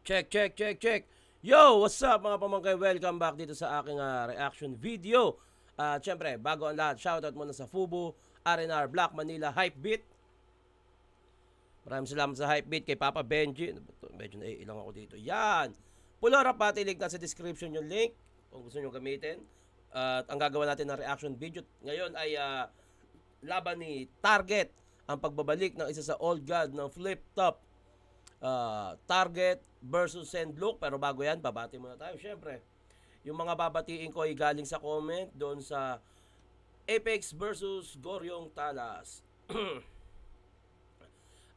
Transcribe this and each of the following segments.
Check, check, check, check. Yo, what's up mga pamangkay? Welcome back dito sa aking reaction video. Siyempre, bago ang lahat, shoutout muna sa Fubo, R&R, Black Manila, Hypebeat. Maraming salamat sa Hypebeat, kay Papa Benji. Medyo naiilang ako dito. Yan. Pulora pati, link na sa description yung link kung gusto nyo gamitin. At ang gagawa natin ng reaction video ngayon ay laban ni Target. Ang pagbabalik ng isa sa old god ng flip top. Target versus Sendlook. Pero bago yan, babati muna tayo. Syempre, yung mga babatiin ko ay galing sa comment doon sa Apex versus Goryong Talas.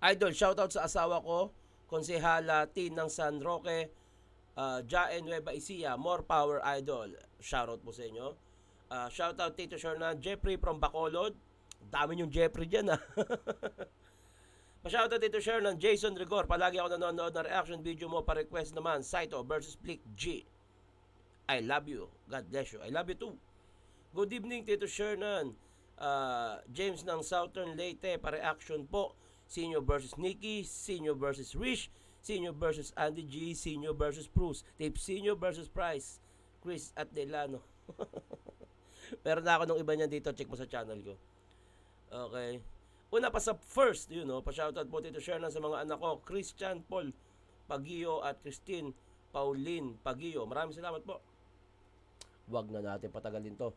Idol, shoutout sa asawa ko, Konsehala Tin ng San Roque, Jae Nueva Ecija, more power idol. Shoutout po sa inyo. Shoutout Tito Shernan, Jeffrey from Bacolod. Dami yung Jeffrey dyan Pa-shoutout dito share ng Jason Rigor. Palagi ako nanonood ng reaction video mo. Pa-request naman, Saito versus Flick G. I love you. God bless you. I love you too. Good evening, Tito Shernan. James ng Southern Leyte. Pa-reaction po. Senior versus Nikki. Senior versus Rich. Senior versus Andy G. Senior versus Bruce. Tape Senior versus Price. Chris at Delano. Meron na ako nung iba niyan dito. Check mo sa channel ko. Okay. Una pa sa first, pa-shoutout po dito share na sa mga anak ko, Christian Paul Pagio at Christine Pauline Pagio. Maraming salamat po. Wag na natin patagalin to.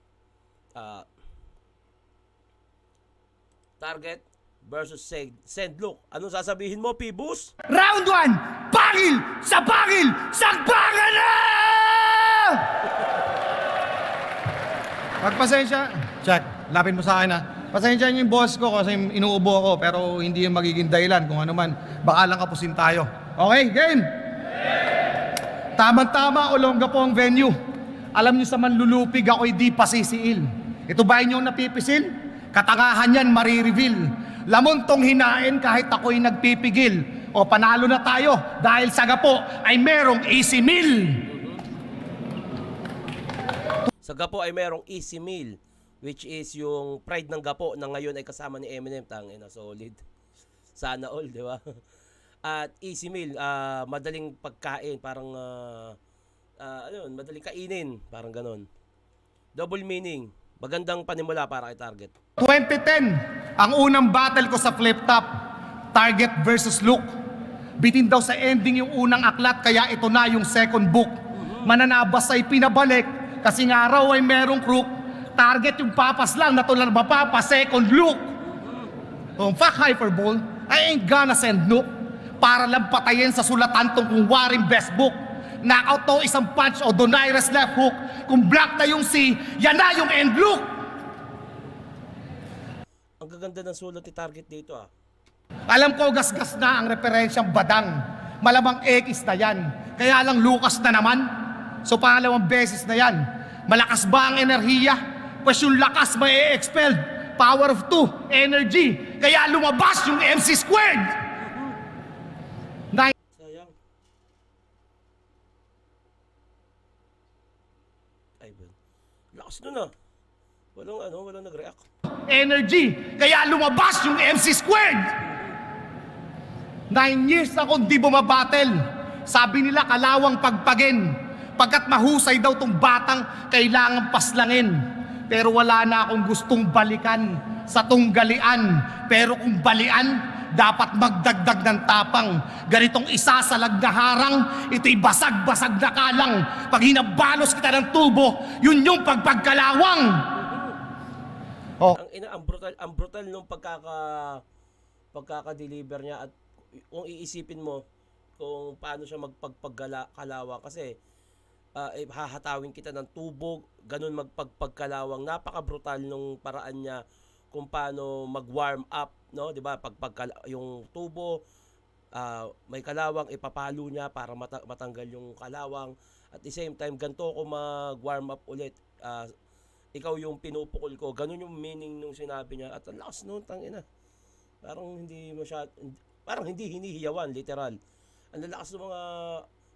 Target versus Sendlook. Anong sasabihin mo, Pibus? Round 1! Pangil! Sa pangil! Sagbangan na! Pagpasensya. Check. Lapin mo sa akin Pasensya niyo yung boss ko kasi inuubo ako pero hindi yung magiging dahilan kung ano man. Baka lang kapusin tayo. Okay, game! Tama-tama, Olonga po ang venue. Alam niyo sa manlulupig ako'y di pasisiil. Ito ba inyong napipisil? Katangahan yan marireveal. Lamuntong hinain kahit ako'y nagpipigil. O panalo na tayo dahil sa gapo ay merong easy meal. Sa gapo ay merong easy meal. Which is yung pride ng gapo na ngayon ay kasama ni Eminem. Tangina, solid. Sana all, di ba? At easy meal, madaling pagkain, parang madaling kainin, parang ganon. Double meaning, magandang panimula para kay Target. 2010, ang unang battle ko sa flip top, Target versus Look. Bitin daw sa ending yung unang aklat, kaya ito na yung second book. Mananabas ay pinabalik, kasi nga raw ay merong crook. Target yung papas lang, natulang mapapa, second look. Fuck hyperbole, I ain't gonna send Nook. Para lang patayin sa sulatan tong kung waring best book. Knockout to isang punch o Donaires left hook. Kung black na yung C, yan na yung end look. Ang gaganda ng sulat ni Target dito Alam ko gasgas na ang referensyang badang. Malamang X na yan. Kaya lang Lucas na naman. So pangalawang beses na yan. Malakas ba ang enerhiya? Pues yung lakas may expelled. Power of 2, energy. Kaya lumabas yung MC squared. Sayang. Ay, lakas nun walang nag-react. Energy. Kaya lumabas yung MC squared. 9 years akong di bumabattle. Sabi nila kalawang pagpagin. Pagkat mahusay daw tong batang kailangan paslangin. Pero wala na akong gustong balikan sa tunggalian. Pero kung balian, dapat magdagdag ng tapang. Ganitong isasalag na harang, ito'y basag-basag na kalang. Pag hinabalos kita ng tubo, yun yung pagpagkalawang. Ang brutal nung pagkaka-deliver niya at kung iisipin mo kung paano siya magpagpagkalawang kasi hahatawin kita ng tubo, ganun magpagpagkalawang. Napaka-brutal nung paraan niya kung paano mag-warm up, no? 'Di ba? Yung tubo, may kalawang, ipapalo niya para matanggal yung kalawang. At the same time, ganito ako mag-warm up ulit. Ikaw yung pinupukol ko. Ganun yung meaning nung sinabi niya. At ang lakas nun, tangina. Parang hindi hinihiyawan, literal. Ang lalakas ng mga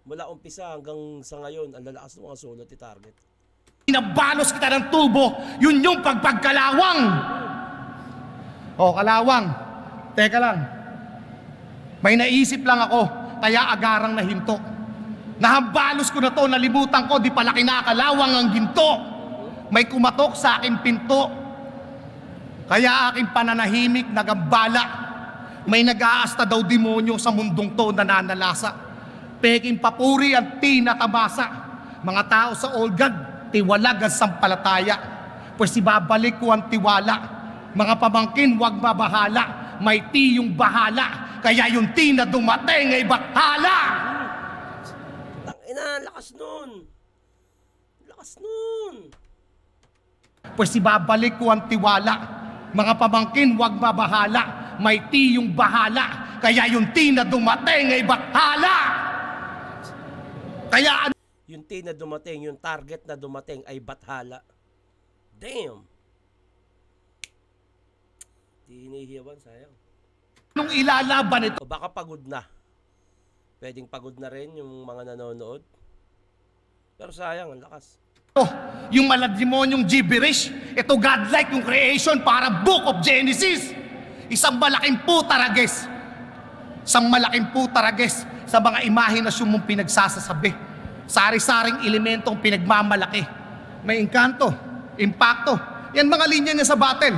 mula umpisa hanggang sa ngayon, ang lalakas ng mga sulat ni Target. Inabalos kita ng tubo, yun yung pagpagkalawang. Kalawang. Teka lang. May naisip lang ako, kaya agarang nahinto. Nahambalos ko na to, nalimutan ko, di pala kinakalawang ang ginto. May kumatok sa aking pinto. Kaya aking pananahimik nagambala. May nag-aasta daw demonyo sa mundong to nananalasa. Peking papuri ang tinatamasa. Mga tao sa Olgad, tiwalag ang sampalataya. Pues ibabalik ko ang tiwala. Mga pamangkin, wag mabahala. May tiyong bahala. Kaya yung na dumating ay bahala. Tangina, lakas nun. Lakas nun. Pues ibabalik ko ang tiwala. Mga pamangkin, wag mabahala. May tiyong bahala. Kaya yung na dumating ay bahala. Kaya yung na dumating, yung target na dumating ay bathala. Damn. Di hinihiyawan, sayang. nung ilalaban ito, O baka pagod na. Pwedeng pagod na rin yung mga nanonood. Pero sayang, ang lakas. yung maladimonyong gibberish, ito godlike yung creation para Book of Genesis. Isang malaking putarages. Isang malaking putarages sa mga imahinasyon mong pinagsasasabi. Sari-saring elementong pinagmamalaki. May engkanto, impacto. Yan mga linya niya sa battle.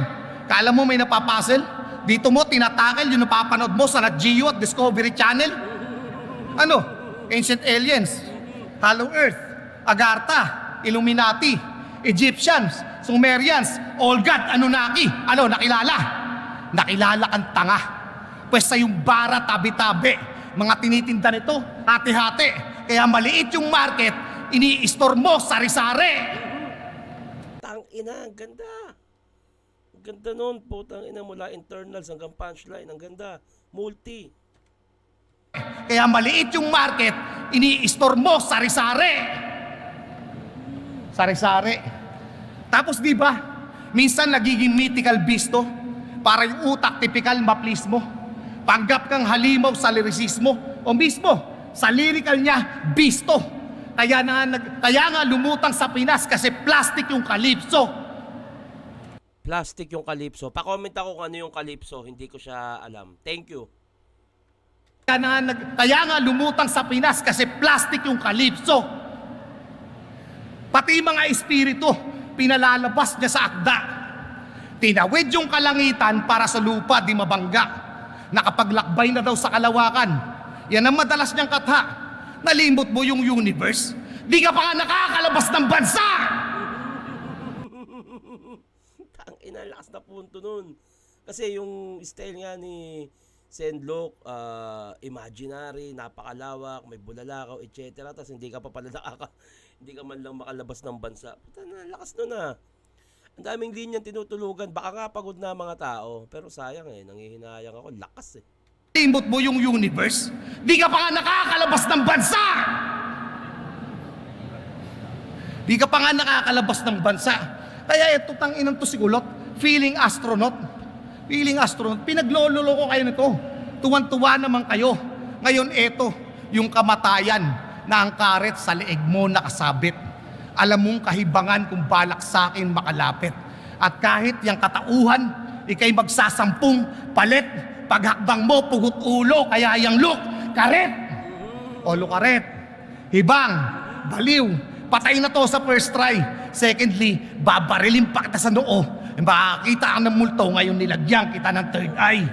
Kala mo may napapuzzle? Dito mo tinatakel yung napapanood mo sa Nat Geo at Discovery Channel? Ano? Ancient Aliens, Hollow Earth, Agartha, Illuminati, Egyptians, Sumerians, Olgad, Anunnaki. Ano, nakilala? Nakilala kang tanga. Pues sa yung bara tabi-tabi, mga tinitinda nito, hati-hati. Kaya maliit yung market, ini-store mo sari-sari. Tangina, ang ganda. Ang ganda nun, putang ina, mula internals hanggang punchline. Ang ganda. Multi. Kaya maliit yung market, ini-store mo sari-sari. Sari-sari. Tapos di ba, minsan nagiging mythical beast to, para yung utak typical ma-please mo. Panggap kang halimaw sa lyricismo, o mismo, sa lyrical niya, bisto. Kaya nga lumutang sa Pinas kasi plastic yung Calypso. Plastic yung Calypso. Pa-comment ako kung ano yung Calypso. Hindi ko siya alam. Thank you. Kaya nga lumutang sa Pinas kasi plastic yung Calypso. Pati mga espiritu, pinalalabas niya sa akda. Tinawid yung kalangitan para sa lupa di mabangga. Nakapaglakbay na daw sa kalawakan. Yan ang madalas niyang katha. Nalimot mo yung universe. Di ka pa nga nakakalabas ng bansa! Tangina, lakas na punto nun. Kasi yung style nga ni Senlok, imaginary, napakalawak, may bulalakaw, etc. Tapos hindi ka pa pala hindi ka man lang makalabas ng bansa. Puta na, lakas nun ah. Ang daming linyang tinutulugan. Baka nga pagod na mga tao. Pero sayang nangihinayang ako. Lakas eh. Nalimot mo yung universe. Di ka pa nga nakakalabas ng bansa! Di ka pa nga nakakalabas ng bansa. Kaya ito tanginan to si Kulot. Feeling astronaut. Feeling astronaut. Pinaglololo ko kayo nito. Tuwan-tuwa naman kayo. Ngayon eto, yung kamatayan na ang karet sa leeg mo nakasabit. Alam mong kahibangan kung balak sa akin makalapit. At kahit yung katauhan, ikay magsasampung palit. Paghakbang mo, pugot ulo, kaya yung look, karet. O karet, hibang, baliw, patay na to sa first try. Secondly, babarilin pa kita sa noo. Makakita ka ng multo, ngayon nilagyan kita ng third eye.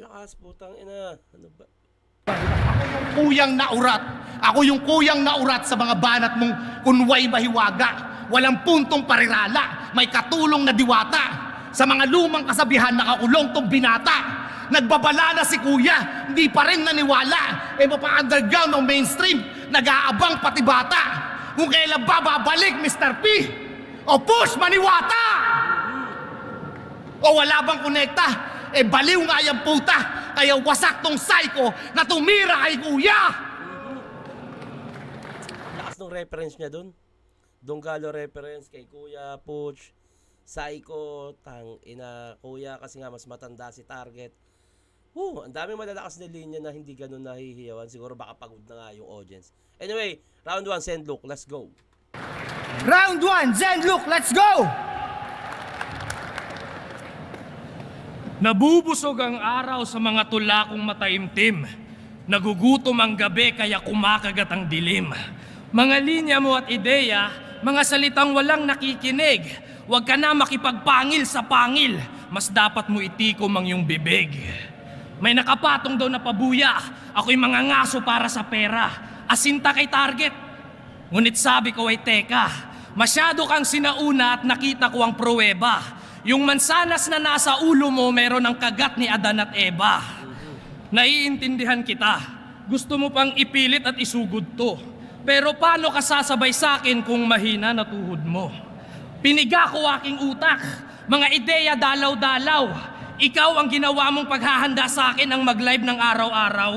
Lakas, putang ina. Ano ba? Kuyang naurat. Ako yung kuyang naurat sa mga banat mong kunway mahiwaga. Walang puntong parirala, may katulong na diwata. Sa mga lumang kasabihan nakakulong tong binata. Nagbabala na si kuya, hindi pa rin naniwala. Pa-underground o mainstream, nag-aabang pati bata. Kung kailan ba babalik, Mr. P? O push, maniwata! O wala bang konekta? Baliw nga yung puta. Kaya wasak tong psycho na tumira kay kuya. Lakas ng reference niya dun. Donggalo reference kay Kuya Puch, Psycho, tang ina Kuya kasi nga mas matanda si Target. Ang daming malalakas na linya na hindi ganun nahihiyawan. Siguro baka pagod na nga yung audience. Anyway, round 1, Senlok, let's go. Round 1, Zenlook, let's go! Nabubusog ang araw sa mga tulakong mataimtim. Nagugutom ang gabi kaya kumakagat ang dilim. Mga linya mo at ideya, mga salitang walang nakikinig. Huwag ka na makipagpangil sa pangil. Mas dapat mo itikom ang iyong bibig. May nakapatong daw na pabuya. Ako'y mangangaso para sa pera. Asinta kay target. Ngunit sabi ko ay teka, masyado kang sinauna at nakita ko ang pruweba. Yung mansanas na nasa ulo mo meron ang kagat ni Adan at Eva. Naiintindihan kita. Gusto mo pang ipilit at isugod to. Pero paano ka sasabay sa akin kung mahina na tuhod mo? Piniga ko aking utak. Mga ideya dalaw-dalaw. Ikaw ang ginawa mong paghahanda sa akin ang mag-live ng araw-araw.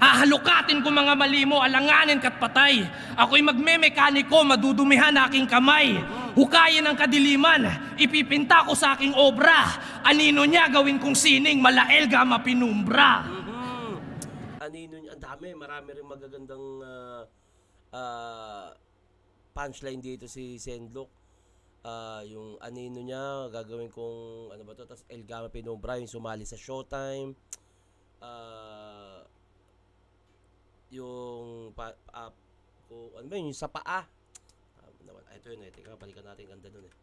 Hahalukatin ko mga mali mo, alanganin ka't patay. Ako'y magmemekaniko, madudumihan aking kamay. Hukayin ang kadiliman, ipipinta ko sa aking obra. Anino niya gawin kong sining, malaelga mapinumbra. Anino niya, ang dami, marami rin magagandang punchline dito si Senlok. Yung anino niya, gagawin kong ano ba to, tapos El Gama Pinumbra, yung sumali sa Showtime. Yung ano ba yun, yung sa paa. Ito yun eh, tingnan, balikan natin, ganda nun eh.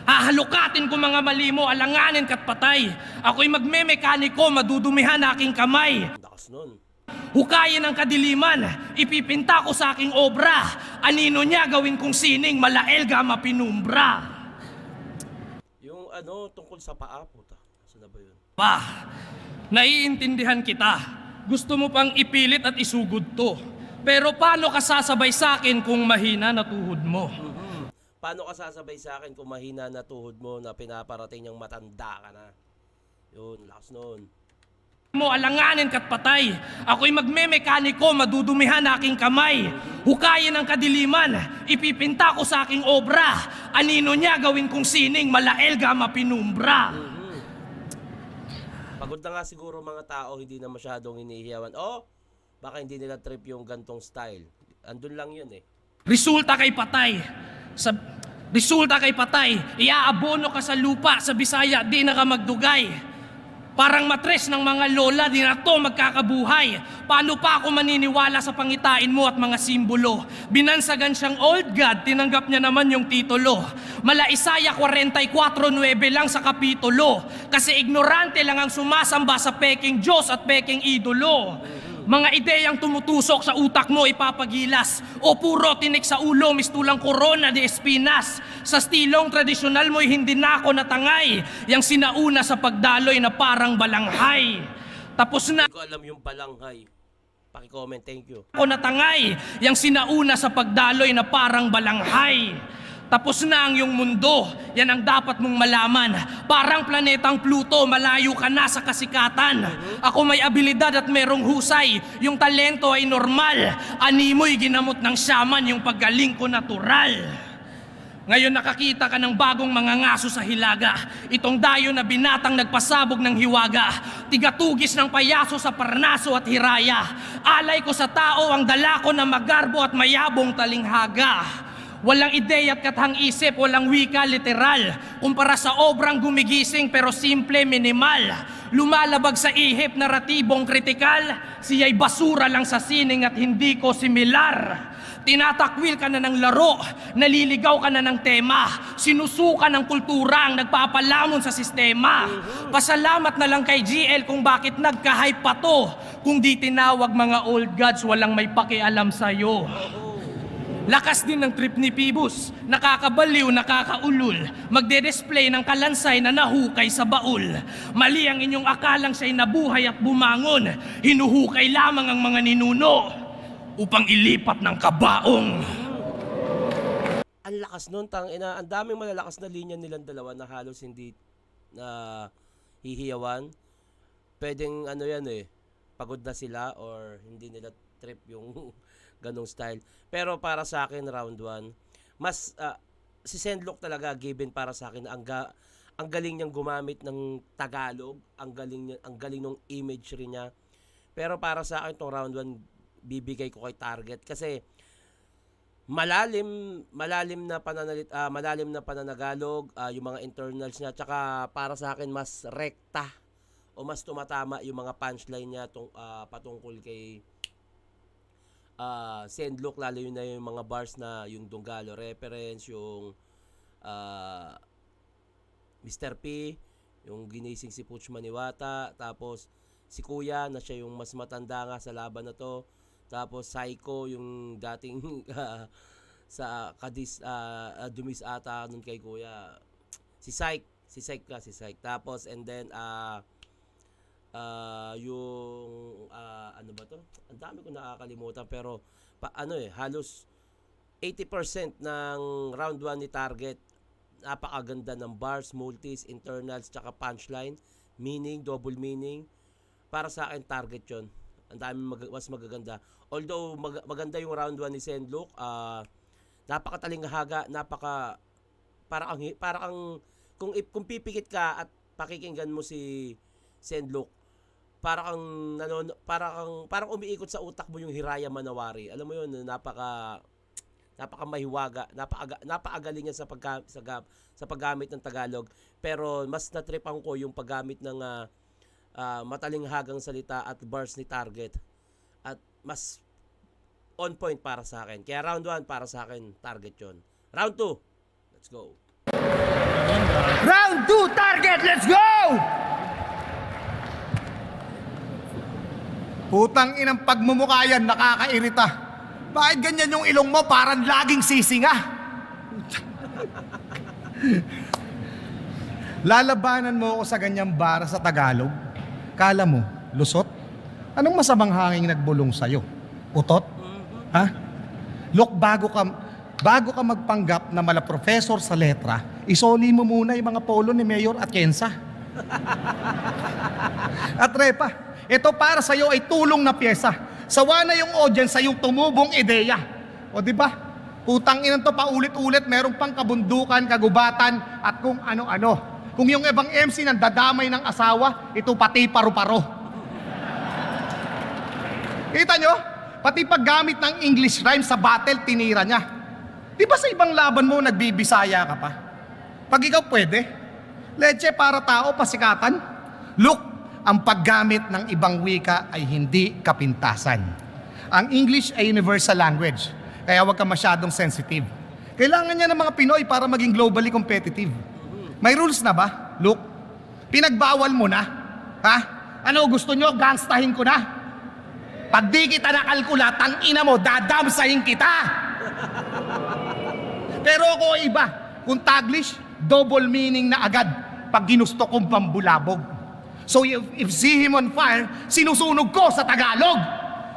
Hahalukatin ko mga mali mo, alanganin ka't patay. Ako'y magmemekaniko, madudumihan aking kamay. Ang lakas nun. Hukayin ang kadiliman, ipipinta ko sa aking obra. Anino niya gawin kong sining, malaelga mapinumbra. Yung ano, tungkol sa paa, puta. Saan na ba yun? Naiintindihan kita. Gusto mo pang ipilit at isugod to. Pero paano ka sasabay sa akin kung mahina na tuhod mo? Paano ka sasabay sa akin kung mahina na tuhod mo na pinaparating niyang matanda ka na? Yun, lakas nun. Mo alanganin ka't patay. Ako'y magmemekaniko, madudumihan aking kamay. Hukayin ang kadiliman, ipipinta ko sa aking obra. Anino niya gawin kong sining, malaelga mapinumbra. Pagod na nga siguro mga tao, hindi na masyadong hinihiyawan. Baka hindi nila trip yung gantong style. Andun lang yun eh. Resulta kay patay. Resulta kay patay. Iaabono ka sa lupa, sa Bisaya, di na ka magdugay. Parang matres ng mga lola, di na to magkakabuhay. Paano pa ako maniniwala sa pangitain mo at mga simbolo? Binansagan siyang old god, tinanggap niya naman yung titulo. Mala Isaya 44:9 lang sa kapitulo. Kasi ignorante lang ang sumasamba sa peking Diyos at peking idolo. Mga ideyang tumutusok sa utak mo ipapagilas. O puro tinik sa ulo, mistulang corona de espinas. Sa stilong tradisyonal mo'y hindi na ako natangay. Yang sinauna sa pagdaloy na parang balanghay. Tapos na Hindi ko alam yung balanghay. Paki-comment, thank you. ako natangay. Yang sinauna sa pagdaloy na parang balanghay. Tapos na ang iyong mundo, yan ang dapat mong malaman. Parang planetang Pluto, malayo ka na sa kasikatan. Ako may abilidad at merong husay, yung talento ay normal. Animoy ginamot ng shaman, yung paggaling ko natural. Ngayon nakakita ka ng bagong mga ngaso sa hilaga. Itong dayo na binatang nagpasabog ng hiwaga. Tigatugis ng payaso sa Parnaso at Hiraya. Alay ko sa tao ang dala ko na magarbo at mayabong talinghaga. Walang ideya at kathang isip, walang wika literal. Kumpara sa obrang gumigising pero simple minimal. Lumalabag sa ihip naratibong kritikal. Siya'y basura lang sa sining at hindi ko similar. Tinatakwil ka na ng laro, naliligaw ka na ng tema. Sinusuka ng kultura ang nagpapalamon sa sistema. Pasalamat na lang kay GL kung bakit nagka-hype pa to. Kung di tinawag mga old gods, walang may pakialam sa'yo. Lakas din ng trip ni Phoebus, nakakabaliw, nakakaulul. Magde-display ng kalansay na nahukay sa baul. Mali ang inyong akalang siya'y nabuhay at bumangon. Hinuhukay lamang ang mga ninuno upang ilipat ng kabaong. Ang lakas nun, tangina. Ang daming malalakas na linya nilang dalawa na halos hindi na hihiyawan. Pwedeng ano yan eh, pagod na sila or hindi nila trip yung ganong style. Pero para sa akin, round 1, mas si Senlok talaga given para sa akin. Ang galing niyang gumamit ng Tagalog, ang galing ng imagery niya. Pero para sa akin tong round 1, bibigay ko kay Target kasi malalim na pananagalog, yung mga internals niya, tsaka para sa akin mas rekta o mas tumatama yung mga punchline niya patungkol kay Sendlock, lalo yun na yung mga bars na yung Donggalo reference, yung Mr. P, yung ginising si Putch Maniwata, tapos si Kuya na siya yung mas matanda nga sa laban na to, tapos Psycho yung dating sa Cadiz, Dumis ata nun kay Kuya, si Psych. Tapos and then yung ano ba to? Ang dami ko nakakalimutan, pero halos 80% ng round 1 ni Target. Napakaganda ng bars, multis, internals, tsaka punchline, meaning, double meaning. Para sa akin, Target yun. Ang dami mas magaganda. Although maganda yung round 1 ni Sendlock, napakatalinghaga, parang kung pipikit ka at pakikinggan mo si Sendlock, parang umiikot sa utak mo yung Hiraya Manawari. Alam mo yun, napakamahiwaga, napakagaling niya sa paggamit ng Tagalog. Pero mas natripan ko yung paggamit ng matalinghagang salita at bars ni Target. At mas on point para sa akin. Kaya round 1 para sa akin, Target yon. Round 2, let's go. Round 2, Target, let's go! Putang inang pagmumukha yan, nakakairita. Bakit ganyan yung ilong mo? Parang laging sisinga. Lalabanan mo ako sa ganyang bara sa Tagalog? Kala mo, lusot? Anong masamang hanging nagbulong sa'yo? Utot? Ha? Look, bago ka magpanggap na mala professor sa letra, isoli mo muna yung mga polo ni Mayor Atienza. At Repa, ito para sa'yo ay tulong na pyesa. Sawa na yung audience sa yung tumubong ideya. O di ba? Putang inan to, paulit-ulit, merong pang kabundukan, kagubatan, at kung ano-ano. Kung yung ibang MC nang dadamay ng asawa, ito pati paru-paro. Kita nyo? Pati paggamit ng English rhyme sa battle, tinira niya. Di ba sa ibang laban mo, nagbibisaya ka pa? Pag ikaw pwede, leche para tao, pasikatan. Look, ang paggamit ng ibang wika ay hindi kapintasan. Ang English ay universal language, kaya huwag ka masyadong sensitive. Kailangan niya ng mga Pinoy para maging globally competitive. May rules na ba? Look, pinagbawal mo na. Ha? Ano gusto nyo? Gangstahin ko na. Pag di kita nakalkula, tangina mo, dadamsahin kita. Pero ako iba. Kung Taglish, double meaning na agad pag ginusto kong pambulabog. So if see him on fire, sinusunog ko sa Tagalog.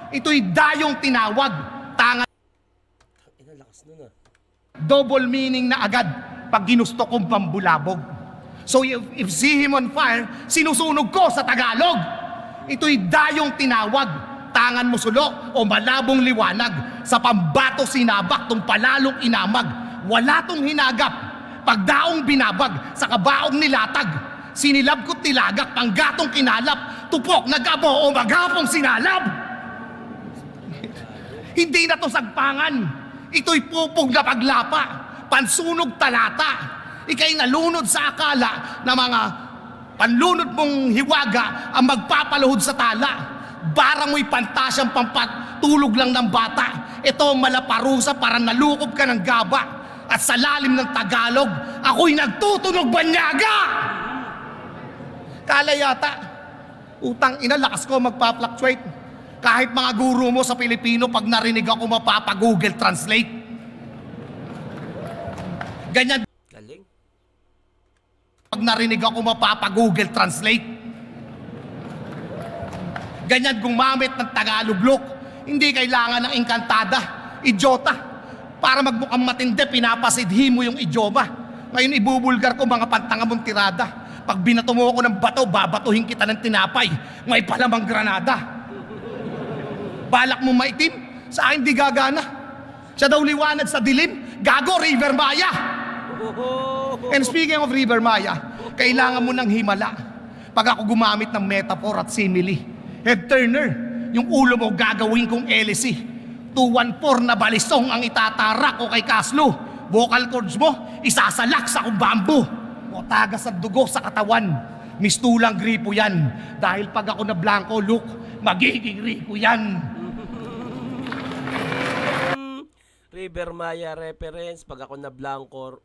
Ito'y dayong tinawag. Tanga. Lakas nun ah. Double meaning na agad pag ginusto kong pambulabog. So if see him on fire, sinusunog ko sa Tagalog. Ito'y dayong tinawag. Tangan mo sulok o malabong liwanag. Sa pambato sinabak tong palalong inamag. Wala tong hinagap. Pagdaong binabag sa kabaong nilatag. Sinilab ko tilagak, panggatong kinalap. Tupok, nagabo o maghapong sinalab. Hindi na to sagpangan. Ito'y pupog na paglapa. Pansunog talata. Ika'y nalunod sa akala na mga panlunod mong hiwaga ang magpapaluhod sa tala. Barang mo'y pantasyang pampatulog lang ng bata. Ito ang malaparusa para nalukob ka ng gaba. At sa lalim ng Tagalog, ako'y nagtutunog banyaga! Kala yata, utang ina, lakas ko magpa-fluctuate. Kahit mga guru mo sa Pilipino, pag narinig ako mapapa-Google Translate. Ganyan. Galing. Pag narinig ako mapapa-Google Translate. Ganyan gumamit ng Tagalog look. Hindi kailangan ng engkantada, idiota. Para magmukhang matindi, pinapasidhi mo yung idioma. Ngayon ibubulgar ko mga pantangamong tirada. Pag binato mo ako ng bato, babatuhin kita ng tinapay. May palamang granada. Balak mo maitim, sa akin di gagana. Siya daw liwanag sa dilim, gago River Maya. And speaking of River Maya, kailangan mo ng himala. Pag ako gumamit ng metaphor at simile. Head turner, yung ulo mo gagawin kong LC. 214 na balisong ang itatarak o kay Kaslo. Vocal cords mo, isasalak sa kumbambo. O tagas at dugo sa katawan. Mistulang gripo yan. Dahil pag ako na blanco, Luke, magiging Rico yan. River Maya reference. Pag ako na blanco,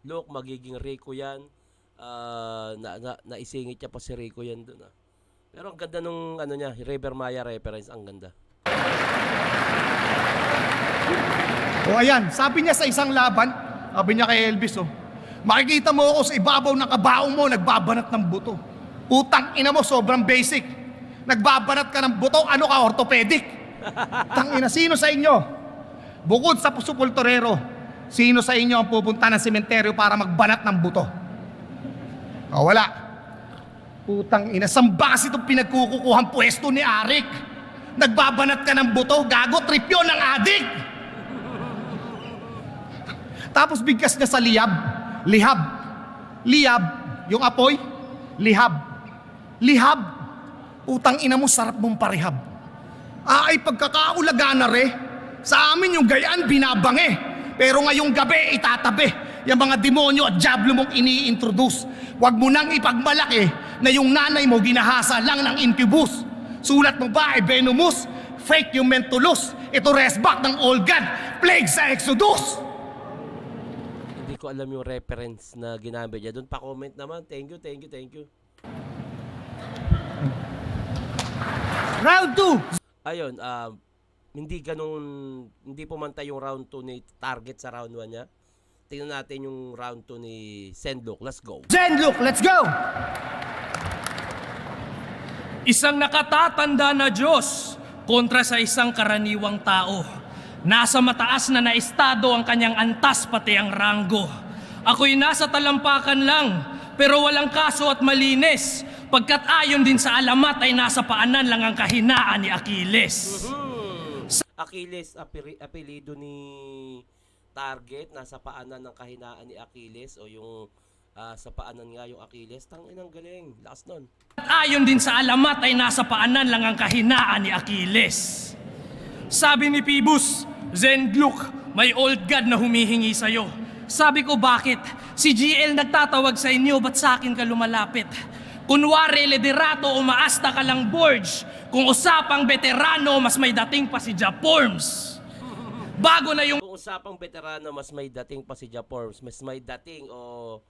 Luke, magiging Rico yan. Naisingit niya pa si Rico yan dun. Pero ang ganda nung ano niya, River Maya reference, ang ganda. O ayan, sabi niya sa isang laban, sabi niya kay Elvis, makikita mo ako sa ibabaw ng kabaong mo, nagbabanat ng buto. Utang ina mo, sobrang basic. Nagbabanat ka ng buto, ano ka, orthopedic? Tang ina, sino sa inyo? Bukod sa pusupultorero, sino sa inyo ang pupunta ng sementeryo para magbanat ng buto? O wala. Putang ina, samba kasi itong pinagkukukuhang pwesto ni Arik. Nagbabanat ka ng buto, gago, trip yun ng adik. Tapos bigkas niya sa lihab. Lihab, yung apoy, lihab. Lihab, utang ina mo, sarap mong parihab. Ay, pagkakaulaga na re, sa amin yung gayaan binabange. Pero ngayong gabi, itatabi. Yung mga demonyo at diablo mong ini-introduce. Huwag mo nang ipagmalaki na yung nanay mo ginahasa lang ng incubus. Sulat mo ba ay venomous? Fake yung mentulus. Ito resback ng old god. Plague sa Exodus. Hindi ko alam yung reference na ginamit niya. Doon pa-comment naman. Thank you. Round 2. Ayun, hindi pumantay yung round 2 ni Target sa round 1 niya. Tingnan natin yung round 2 ni Zenlook. Let's go. Zenlook, let's go! Isang nakatatanda na Diyos kontra sa isang karaniwang tao. Nasa mataas na estado ang kanyang antas pati ang ranggo. Ako'y nasa talampakan lang, pero walang kaso at malinis. Pagkat ayon din sa alamat ay nasa paanan lang ang kahinaan ni Achilles. Achilles, apelido ni Target, nasa paanan ng kahinaan ni Achilles o yung sa paanan nga yung Achilles. Tanginang galing, lakas nun. Ayon din sa alamat ay nasa paanan lang ang kahinaan ni Achilles. Sabi ni Phoebus, Zenlook, may old god na humihingi sa'yo. Sabi ko, bakit? Si GL nagtatawag sa inyo, ba't sa akin ka lumalapit? Kunwari, liderato o maasta ka lang, Borge. Kung usapang veterano, mas may dating pa si Japorms. Bago na yung Kung usapang veterano, mas may dating pa si Japorms. Mas may dating o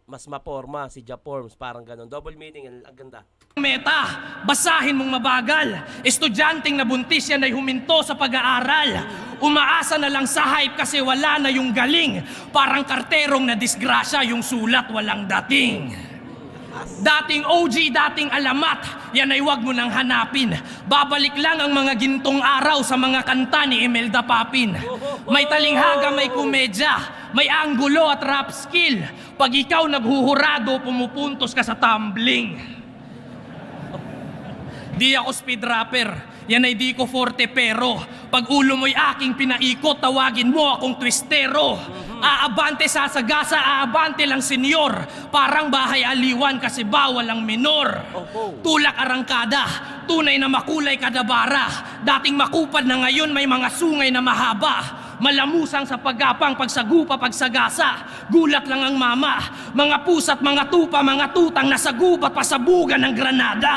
mas maporma si Japorms. Parang ganun. Double meaning. Ang ganda. meta, basahin mong mabagal. Estudyanteng nabuntis yan ay huminto sa pag-aaral. Umaasa na lang sa hype kasi wala na yung galing. Parang karterong na disgrasya, yung sulat walang dating. Dating OG, dating alamat, yan ay wag mo nang hanapin. Babalik lang ang mga gintong araw sa mga kanta ni Imelda Papin. May talinghaga, may komedya, may anggulo at rap skill. Pag ikaw naghuhurado, pumupuntos ka sa tumbling. Di ako speed rapper, yan ay di ko forte pero pag ulo mo'y aking pinaikot, tawagin mo akong twistero. Aabante sasagasa, aabante lang senyor. Parang bahay aliwan kasi bawal ang minor. Tulak arangkada, tunay na makulay kadabara. Dating makupad na ngayon may mga sungay na mahaba. Malamusang sa paggapang, pagsagupa, pagsagasa. Gulat lang ang mama, mga pusa't mga tupa, mga tutang nasagupat pasabugan ng granada.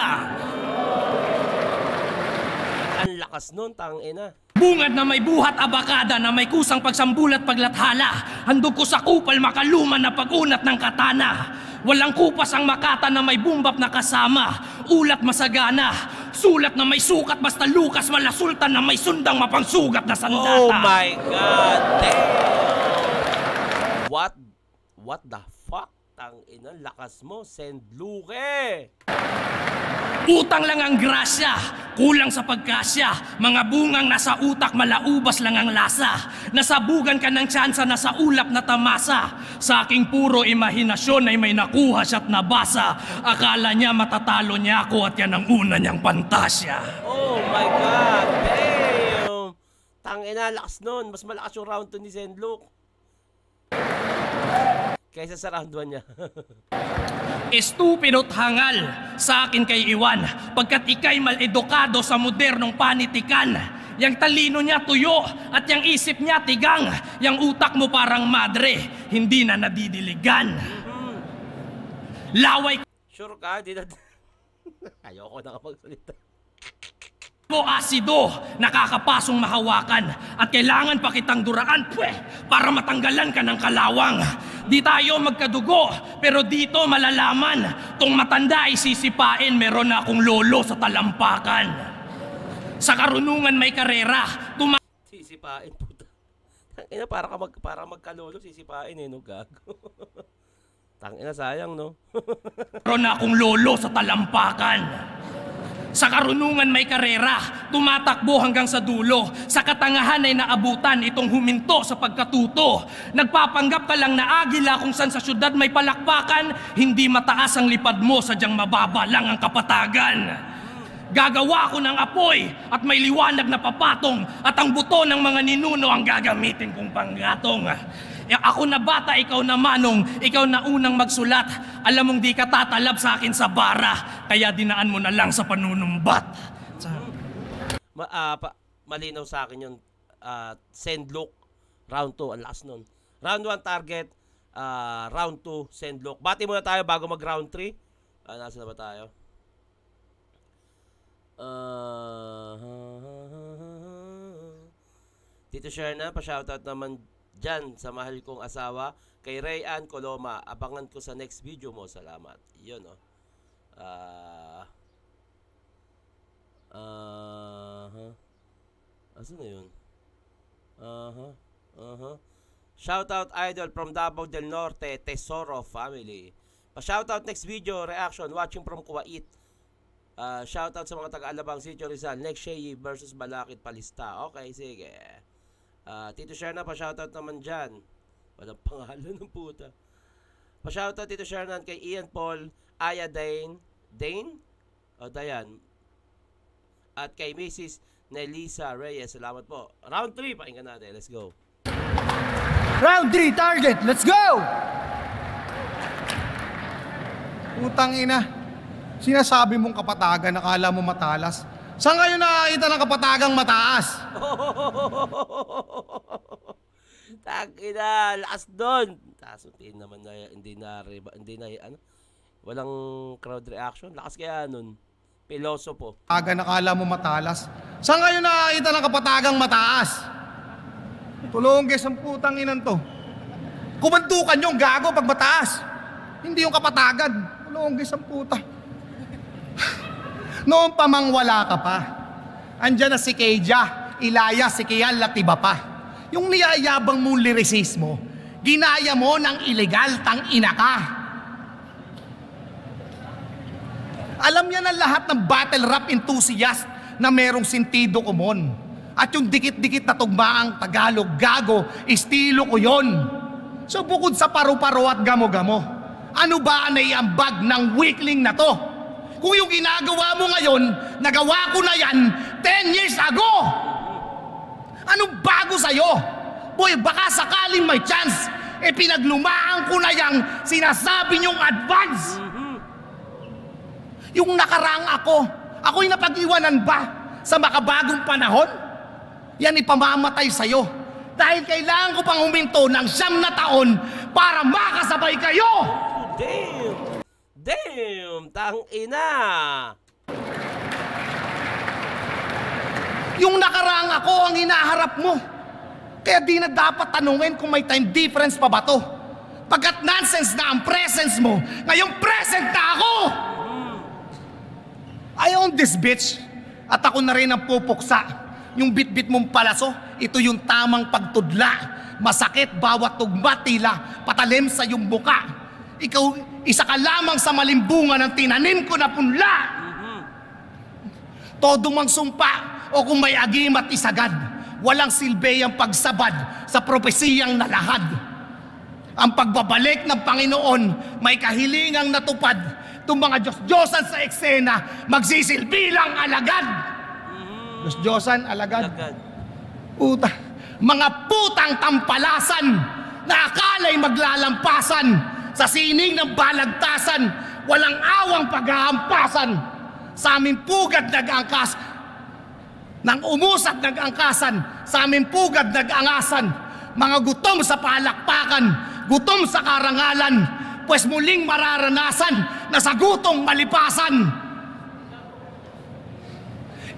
Ang lakas nun, tangina. Bungad na may buhat abakada na may kusang pagsambulat paglathala. Handog ko sa kupal makaluman na pagunat ng katana. Walang kupas ang Makata na may bumbap na kasama. Ulat masagana, sulat na may sukat basta lukas malasultan na may sundang mapangsugat na sandata. Oh my God, damn! What the fuck? Tangina, lakas mo, Zenlook. Utang lang ang grasya, kulang sa pagkasya. Mga bungang nasa utak, malaubas lang ang lasa. Nasabugan ka ng tsansa, nasa ulap na tamasa. Sa aking puro imahinasyon ay may nakuha siya't nabasa. Akala niya matatalo niya ako at yan ang una niyang pantasya. Oh my God, damn! Tangina, lakas nun. Mas malakas yung round 2 ni Zenlook kaysa sa round 1 niya. Estupido't hangal sa akin kay Iwan, pagkat ikay mal-edukado sa modernong panitikan. Yang talino niya tuyo at yang isip niya tigang. Yang utak mo parang madre, hindi na nadidiligan. Laway Sure ka? Di na... Ayoko na kapagsalita. ko asido, nakakapasong mahawakan at kailangan pa kitang duraan para matanggalan ka ng kalawang. Di tayo magkadugo, pero dito malalaman, tong matanda ay sisipain, meron na akong lolo sa talampakan. Sa karunungan may karera, Sisipain, puta. Tangina, para magkalolo, sisipain no, gago. Tangina, sayang, no? meron na akong lolo sa talampakan. Sa karunungan may karera, tumatakbo hanggang sa dulo. Sa katangahan ay naabutan itong huminto sa pagkatuto. Nagpapanggap ka lang na agila kung saan sa syudad may palakpakan. Hindi mataas ang lipad mo, sadyang mababa lang ang kapatagan. Gagawa ko ng apoy at may liwanag na papatong. At ang buto ng mga ninuno ang gagamitin kong panggatong. Ako na bata, ikaw na manong, ikaw na unang magsulat. Alam mong di ka tatalab sa akin sa bara, kaya dinaan mo na lang sa panunumbat. Malinaw sa akin yun. Send look, round 2, ang last nun. Round 1 target, round 2, send look. Bati muna tayo bago mag round 3. Nasa na ba tayo? Tito Sherna, pa-shoutout naman dyan sa mahal kong asawa, kay Rayan Coloma. Abangan ko sa next video mo. Salamat. Yun, oh. Asan na yun? Shoutout idol from Davao del Norte, Tesoro family. Pa-shoutout next video, reaction, watching from Kuwait. Shoutout sa mga taga-Alabang Sitio Rizal, next Shea versus Balakid Palista. Okay, sige. Tito Sherna, pa-shoutout naman dyan. Walang pangalan ng puta. Pa-shoutout Tito Sherna kay Ian Paul, Aya Dane, o Dayan, at kay Mrs. Nelisa Reyes. Salamat po. Round 3, pakinggan natin. Let's go. Round 3, target. Let's go! Putang ina. Sinasabi mong kapatagan, nakala mo matalas. Saan kayo nakakita ng kapatagang mataas? Tangina, lakas doon. Tasutin naman na, hindi na, ano, walang crowd reaction. Lakas kaya nun. Pilosopo. Nakala mo matalas. Saan kayo nakakita ng kapatagang mataas? Tulongges ang putang inan to. Kumantukan yung gago pag mataas. Hindi yung kapatagan. Tulongges ang puta. Noon pa mang wala ka pa, andyan na si Keja, Ilaya, si Kial at iba pa. Yung niyayabang mong lyricismo, ginaya mo ng illegal, tang ina ka. Alam niya na lahat ng battle rap enthusiast na merong sentido kumon. At yung dikit-dikit na tugmaang Tagalog gago, estilo ko yon. So bukod sa paru-paro at gamo-gamo, ano ba ang naiambag ng weakling na to? Kung yung ginagawa mo ngayon, nagawa ko na yan 10 years ago. Anong bago sa'yo? Boy, baka sakaling may chance, pinaglumaan ko na yang sinasabi niyong advance. Yung nakarang ako'y napag-iwanan ba sa makabagong panahon? Yan ipamamatay sa'yo. Dahil kailangan ko pang huminto ng 9 na taon para makasabay kayo. Damn, tangina. Yung nakarang ako ang hinaharap mo. Kaya di na dapat tanungin kung may time difference pa ba to. Pagkat nonsense na ang presence mo, ngayong present na ako. I own this bitch. At ako na rin ang pupuksa. Yung bit-bit mong palaso, ito yung tamang pagtudla. Masakit bawat tugma, tila patalim sa iyong buka. Ikaw, isa ka lamang sa malimbungan ng tinanim ko na punla. Todo mang sumpa o kung may agimat isagad, walang silbi ang pagsabad sa propesiyang nalahad. Ang pagbabalik ng Panginoon may kahilingang natupad. Itong mga Diyos-Diyosan sa eksena, magsisilbi lang alagad. Diyos-Diyosan, alagad. Puta. Mga putang tampalasan na akala'y maglalampasan sa sining ng balagtasan, walang awang paghahampasan. Sa aming pugad nag-angkas Nang umusat nag-angkasan, sa aming pugad nag-angasan, mga gutom sa palakpakan, gutom sa karangalan, pues muling mararanasan na sa gutong malipasan.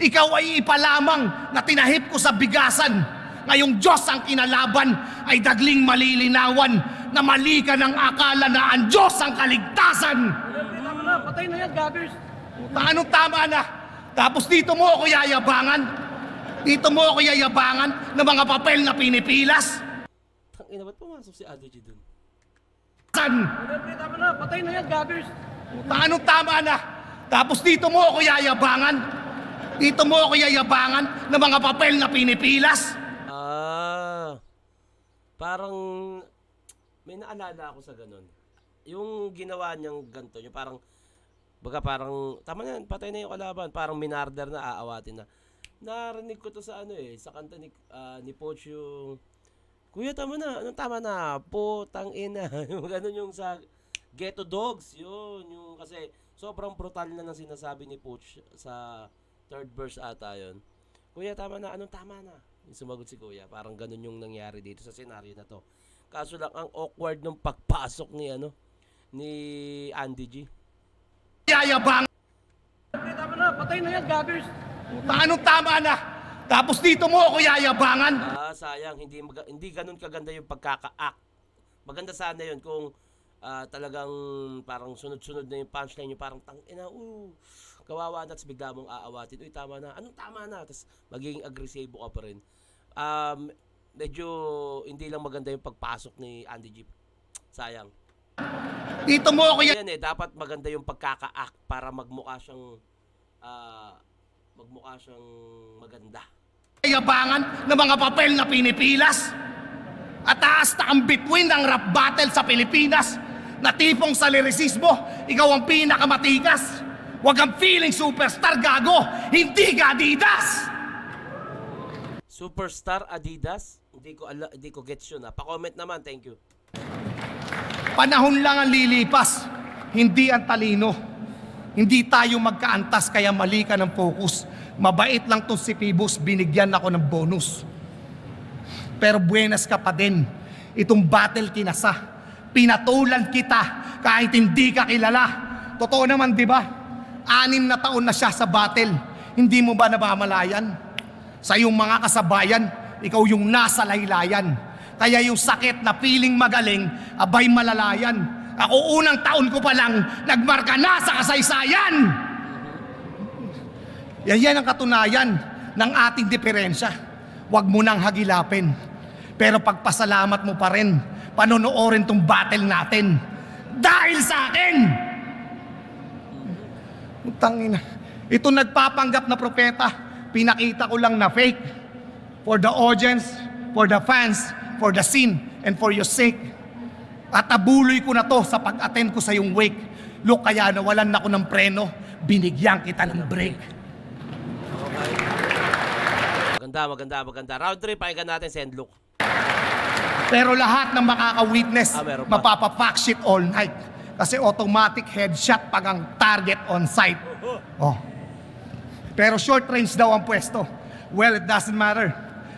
Ikaw ay ipalamang na tinahip ko sa bigasan. Ngayong Diyos ang kinalaban ay dagling malilinawan na mali ka ng akala na ang Diyos ang kaligtasan. Tama na, patay na yan, gaggers. Anong tama na? Tapos dito mo ako yayabangan. Dito mo ako yayabangan ng mga papel na pinipilas. Tangina, ba't pumasok si Ado G dun? San? Tama na, patay na yan, gaggers. Anong tama na? Tapos dito mo ako yayabangan. Dito mo ako yayabangan ng mga papel na pinipilas. Parang may naalala ako sa ganun. Yung ginawa niyang ganito, yung parang tama na yan, patay na yung kalaban, parang minarder na, aawatin na. Narinig ko to sa sa kanta ni Poch yung, Kuya, tama na, anong tama na, putang ina, yung ganun yung sa Ghetto Dogs, yun, yung kasi sobrang brutal na ng sinasabi ni Poch sa third verse ata yun. Kuya, tama na, anong tama na? Yung sumagot si Kuya, parang ganun yung nangyari dito sa senaryo na to. Kaso lang ang awkward ng pagpasok ni Andy G. Yayabang. Tama na, patay na yan, gaggers. Anong tama na? Tapos dito mo ako yayabangan. Sayang, hindi ganun kaganda yung pagkaka-act. Maganda sana yun kung talagang parang sunod-sunod na yung punchline, yung parang tangina, kawawa na, tapos bigla mong aawatin. Uy, tama na. Anong tama na? Tapos magiging agresibo ka pa rin. Medyo hindi lang maganda yung pagpasok ni Andy G. Sayang. Dito mo ako Yan dapat maganda yung pagkaka-act para magmukha siyang maganda. yayabangan ng mga papel na pinipilas. At taas na ang between ng rap battle sa Pilipinas na tipong sa lirisismo, ikaw ang pinakamatikas. Huwag kang feeling superstar, gago. Hindi ka Adidas. Superstar Adidas? Hindi ko gets yun. Pa-comment naman, thank you. Panahon lang ang lilipas, hindi ang talino. Hindi tayo magkaantas kaya mali ka ng focus. Mabait lang to si Pibus, binigyan ako ng bonus. Pero buenas ka pa din. Itong battle kinasa. Pinatulan kita kahit hindi ka kilala. Totoo naman, di ba? 6 na taon na siya sa battle. Hindi mo ba nabamalayan? Sa iyong mga kasabayan, ikaw yung nasa laylayan. Kaya yung sakit na piling magaling, abay malalayan. Ako unang taon ko pa lang, nagmarka na sa kasaysayan. Yan ang katunayan ng ating diferensya. Huwag mo nang hagilapin. Pero pagpasalamat mo pa rin, panonoorin tong battle natin. Dahil sa akin! Tangina. Ito nagpapanggap na propeta, pinakita ko lang na fake. For the audience, for the fans, for the scene, and for your sake. At abuloy ko na to sa pag-attend ko sa iyong wake. Look, kaya nawalan ako ng preno, binigyan kita ng break. Maganda. Round 3, pakinggan natin si Endlook. Pero lahat ng makaka-witness, meron pa. mapapa-fact sheet all night. Kasi automatic headshot pag ang target on site. Oh. Pero short range daw ang pwesto. Well, it doesn't matter.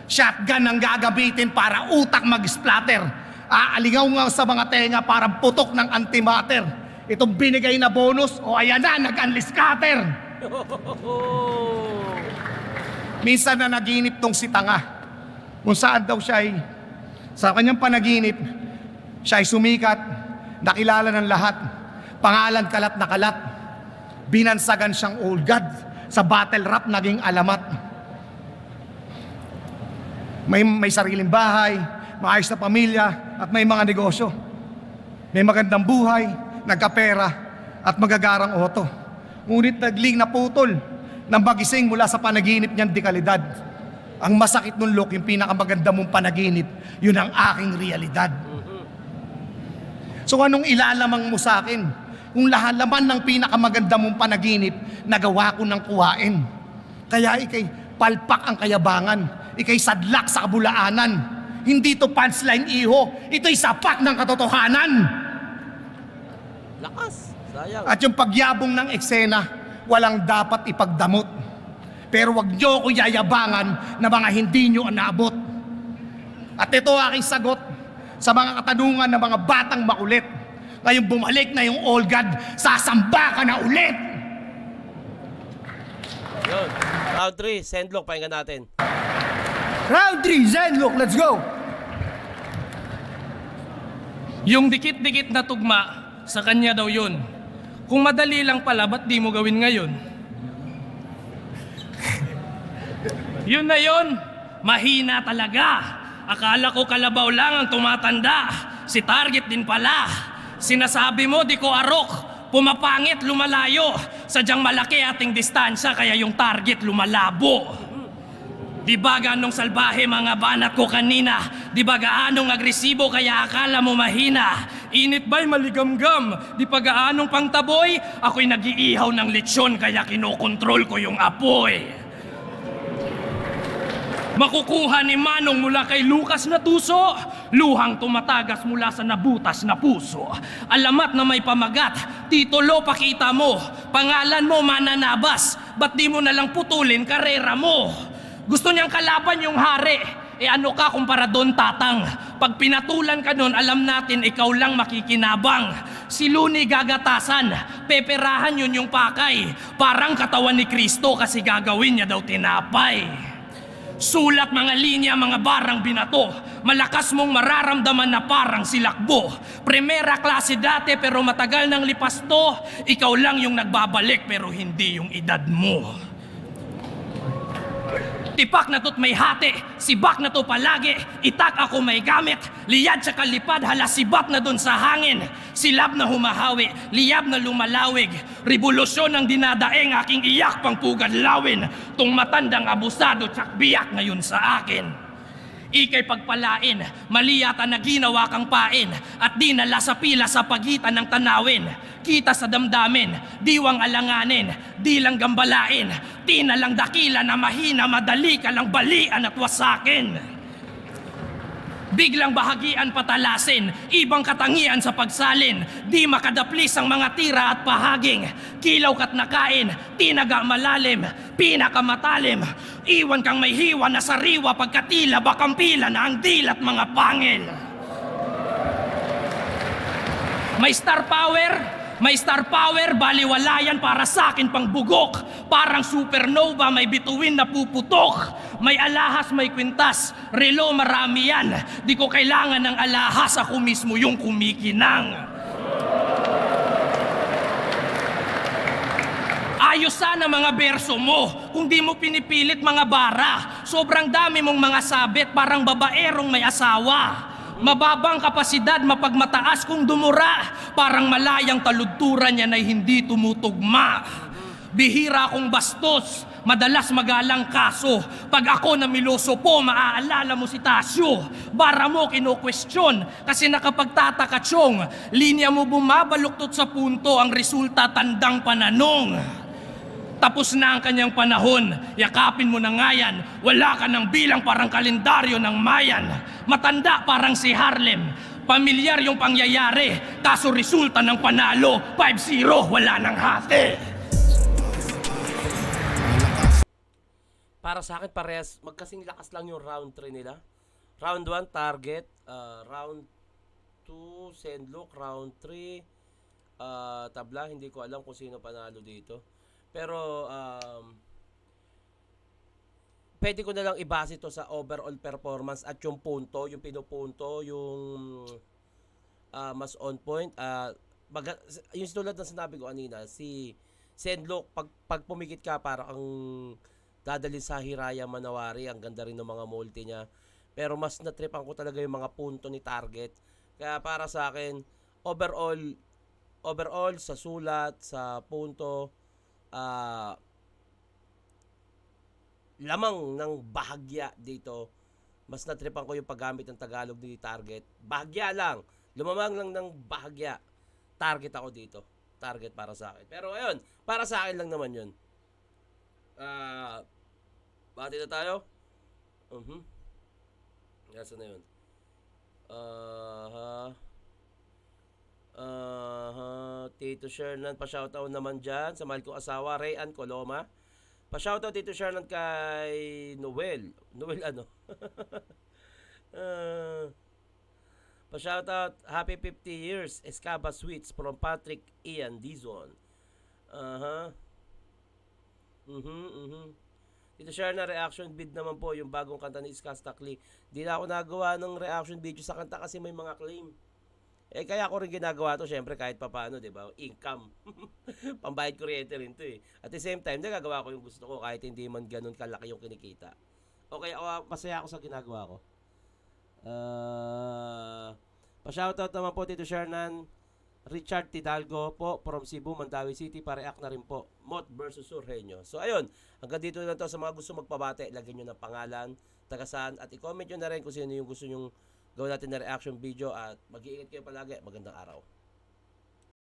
Shotgun ang gagamitin para utak mag-splatter. Aalingaw nga sa mga tenga para putok ng antimatter. Itong binigay na bonus, ayan na, nag-unleash scatter. Minsan na naginip tong si Tanga. Kung saan daw siya ay, sa kanyang panaginip, siya ay sumikat, nakilala ng lahat, pangalan kalat na kalat, binansagan siyang old god, sa battle rap naging alamat. May sariling bahay, maayos na pamilya, at may mga negosyo. May magandang buhay, nagkapera, at magagarang oto. Ngunit nagling naputol nang magising mula sa panaginip niyang dekalidad. Ang masakit nung look, yung pinakamaganda mong panaginip, yun ang aking realidad. So anong ilalamang mo sa akin? Kung laman ng pinakamaganda mong panaginip, nagawa ko ng kuwain. Kaya ikay palpak ang kayabangan, ikay sadlak sa kabulaanan. Hindi to punchline, iho, ito'y sapak ng katotohanan. Lakas, sayang. At yung pagyabong ng eksena, walang dapat ipagdamot. Pero wag nyo ko yayabangan na mga hindi nyo naabot. At ito aking sagot sa mga katanungan ng mga batang makulit. Ngayong bumalik na yung old God, sasamba ka na ulit! Yun. Round 3, Sendlock, pakinggan natin. Round 3, Zenlock, let's go! Yung dikit-dikit na tugma, sa kanya daw yun. Kung madali lang pala, ba't di mo gawin ngayon? Yun na yun, mahina talaga. Akala ko kalabaw lang ang tumatanda. Si Target din pala. Sinasabi mo di ko arok. Pumapangit, lumalayo. Sadyang malaki ating distansya kaya yung target lumalabo. Di ba ganong salbahe mga banat ko kanina? Di ba gaanong agresibo kaya akala mo mahina? Init ba'y maligamgam? Di pa gaanong pangtaboy? Ako'y nag-iihaw ng lechon kaya kinokontrol ko yung apoy. Makukuha ni Manong mula kay Lucas na tuso, luhang tumatagas mula sa nabutas na puso. Alamat na may pamagat, titulo pakita mo, pangalan mo mananabas, ba't di mo nalang putulin karera mo? Gusto niyang kalaban yung hari, ano ka kumpara doon tatang? Pag pinatulan ka nun, alam natin ikaw lang makikinabang. Si Luni gagatasan, peperahan yun yung pakay, parang katawan ni Kristo kasi gagawin niya daw tinapay. Sulat mga linya, mga barang binato. Malakas mong mararamdaman na parang silakbo. Primera klase dati pero matagal nang lipas to. Ikaw lang yung nagbabalik pero hindi yung edad mo. Tipak na to't may hati, sibak na to palagi. Itak ako may gamit, liyad sa kalipad, halasibat na dun sa hangin. Silab na humahawi, liyab na lumalawig. Revolusyon ang dinadaing, aking iyak pang pugad lawin. Tung matandang abusado, tsak biyak ngayon sa akin. Ika'y pagpalain, mali yata na ginawa kang pain, at dinala sa pila sa pagitan ng tanawin. Kita sa damdamin, diwang alanganin, di lang gambalain, tinalang dakila na mahina, madali ka lang balian at wasakin. Biglang bahagian patalasin, ibang katangian sa pagsalin, di makadaplis ang mga tira at pahaging. Kilaw ka't nakain, tinaga malalim, pinakamatalim. Iwan kang may hiwa na sariwa pagkatila, bakampila na ang dilat mga pangil. May star power? May star power, baliwalayan para sa akin pang bugok. Parang supernova, may bituin na puputok. May alahas, may kwintas, relo marami yan. Di ko kailangan ng alahas, ako mismo yung kumikinang. Ayos sana mga berso mo, kung di mo pinipilit mga bara. Sobrang dami mong mga sabit, parang babaerong may asawa. Mababang kapasidad, mapagmataas kung dumura. Parang malayang taludturan niya na hindi tumutugma. Bihira akong bastos, madalas magalang kaso. Pag ako namiloso po, maaalala mo si Tasyo. Bara mo kino-question, kasi nakapagtataka tiyong. Linya mo bumabaluktot sa punto, ang resulta tandang pananong. Tapos na ang kanyang panahon, yakapin mo na nga yan. Wala ka ng bilang parang kalendaryo ng Mayan. Matanda parang si Harlem. Pamilyar yung pangyayari, kaso resulta ng panalo, 5-0, wala nang hati. Para sa akin parehas, magkasing lakas lang yung round 3 nila. Round 1, Target. Round 2, Sendlock. Round 3, Tabla. Hindi ko alam kung sino panalo dito. Pero, pwede ko na lang ibase ito sa overall performance at yung punto, yung pinupunto, yung mas on point. Yung tulad na sinabi ko kanina, si Sendlock, pag pumikit ka, para ang dadali sa Hiraya Manawari, ang ganda rin ng mga multi niya. Pero mas natripan ko talaga yung mga punto ni Target. Kaya para sa akin, overall sa sulat, sa punto, lamang ng bahagya dito, mas natripan ko yung paggamit ng Tagalog ni Target. Bahagya lang, lumamang lang ng bahagya. Target ako dito. Target para sa akin. Pero ayun, para sa akin lang naman yun. Bati na tayo? Nasa na yun? Tito Shernan, pa-shoutout naman dyan sa mahal kong asawa, Rayan Coloma. Pa-shoutout dito Shernan kay Noel. Noel ano? Pa-shoutout, happy 50 years, Escaba Sweets from Patrick Ian Dizon. Dito share na reaction vid naman po yung bagong kanta ni Iska Stackley. Di na ako nagawa ng reaction video sa kanta kasi may mga claim. Kaya ako rin ginagawa to syempre kahit papaano, 'di ba? Income. Pambayad kuryente rin to eh. At the same time, nagagawa ko yung gusto ko kahit hindi man ganun kalaki yung kinikita. Okay, masaya ako sa ginagawa ko. Pa-shoutout naman po Tito Shernan Richard Tidalgo po from Cebu, Mandawi City, pa-react na rin po Mot versus Surgenio. So ayun, hanggang dito na to sa mga gusto magpabate, lagyan nyo ng pangalan, tagasan, at i-comment nyo na rin kung sino yung gusto nyong gawin natin na reaction video at mag-iingat kayo palagi. Magandang araw.